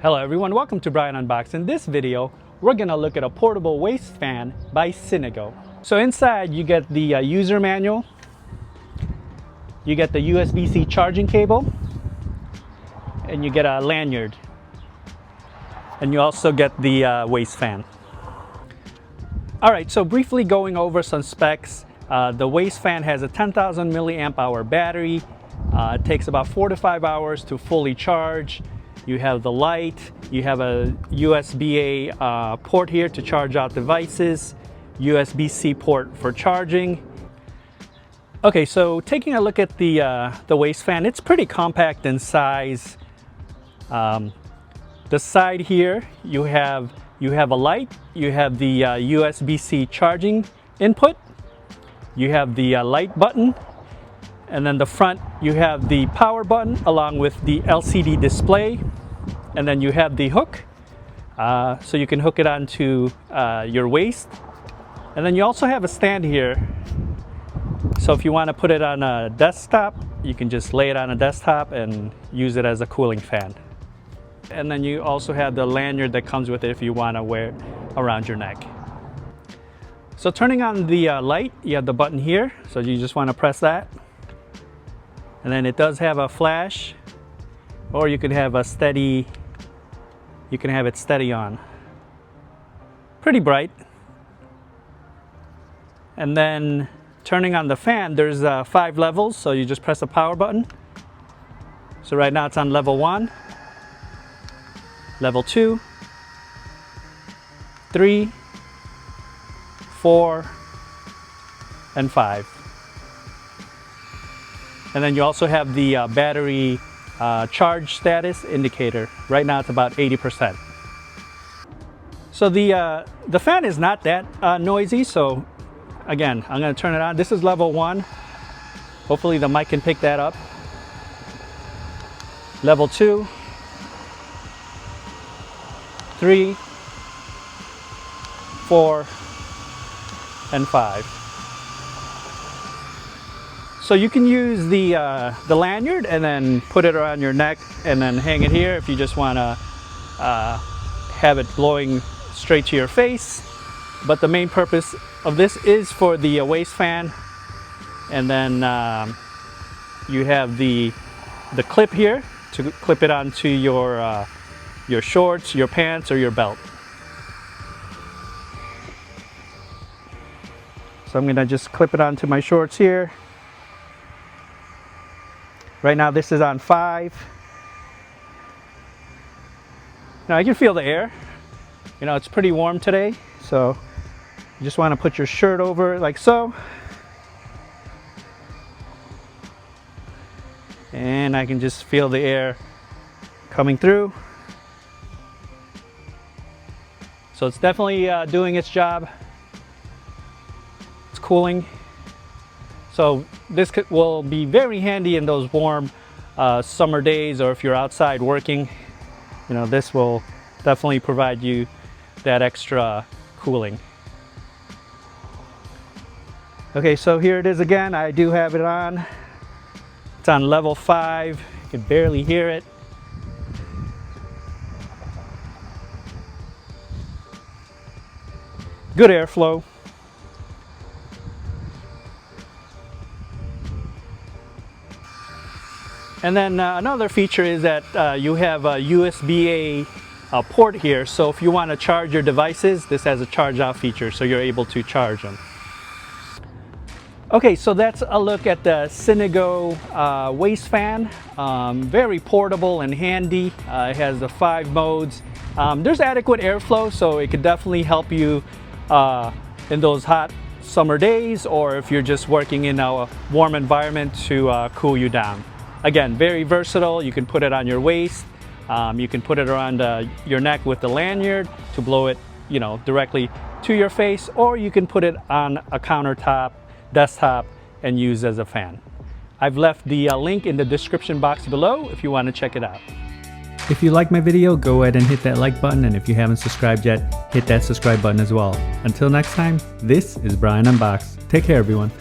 Hello everyone, welcome to Brian Unboxed. In this video, we're gonna look at a portable waist fan by SEAINGO. So inside you get the user manual, you get the USB-C charging cable, and you get a lanyard. And you also get the waist fan. Alright, so briefly going over some specs. The waist fan has a 10,000 milliamp hour battery. It takes about 4 to 5 hours to fully charge. You have the light, you have a USB-A port here to charge out devices, USB-C port for charging. Okay, so taking a look at the waist fan, it's pretty compact in size. The side here, you have a light, you have the USB-C charging input, you have the light button, and then the front you have the power button along with the LCD display, and then you have the hook so you can hook it onto your waist, and then you also have a stand here, so if you want to put it on a desktop you can just lay it on a desktop and use it as a cooling fan. And then you also have the lanyard that comes with it if you want to wear it around your neck. So turning on the light, you have the button here, so you just want to press that. And then it does have a flash, or you could have a steady, you can have it steady on. Pretty bright. And then turning on the fan, there's 5 levels, so you just press the power button. So right now it's on level 1, level 2, 3, 4, and 5. And then you also have the battery charge status indicator. Right now it's about 80%. So the fan is not that noisy, so again, I'm going to turn it on. This is level 1. Hopefully the mic can pick that up. Level 2, 3, 4, and 5. So you can use the lanyard and then put it around your neck and then hang it here if you just want to have it blowing straight to your face. But the main purpose of this is for the waist fan. And then you have the clip here to clip it onto your shorts, your pants, or your belt. So I'm gonna just clip it onto my shorts here. Right now this is on 5. Now I can feel the air. You know, it's pretty warm today, so you just want to put your shirt over it like so. And I can just feel the air coming through. So it's definitely doing its job. It's cooling. So this will be very handy in those warm summer days, or if you're outside working, you know, this will definitely provide you that extra cooling. Okay, so here it is again. I do have it on. It's on level 5. You can barely hear it. Good airflow. And then another feature is that you have a USB-A port here, so if you want to charge your devices, this has a charge out feature, so you're able to charge them. Okay, so that's a look at the SEAINGO waist fan. Very portable and handy. It has the 5 modes. There's adequate airflow, so it could definitely help you in those hot summer days, or if you're just working in a warm environment to cool you down. Again, very versatile. You can put it on your waist. You can put it around your neck with the lanyard to blow it, you know, directly to your face, or you can put it on a countertop, desktop, and use as a fan. I've left the link in the description box below if you want to check it out. If you like my video, go ahead and hit that like button, and if you haven't subscribed yet, hit that subscribe button as well. Until next time, this is Brian Unboxed. Take care, everyone.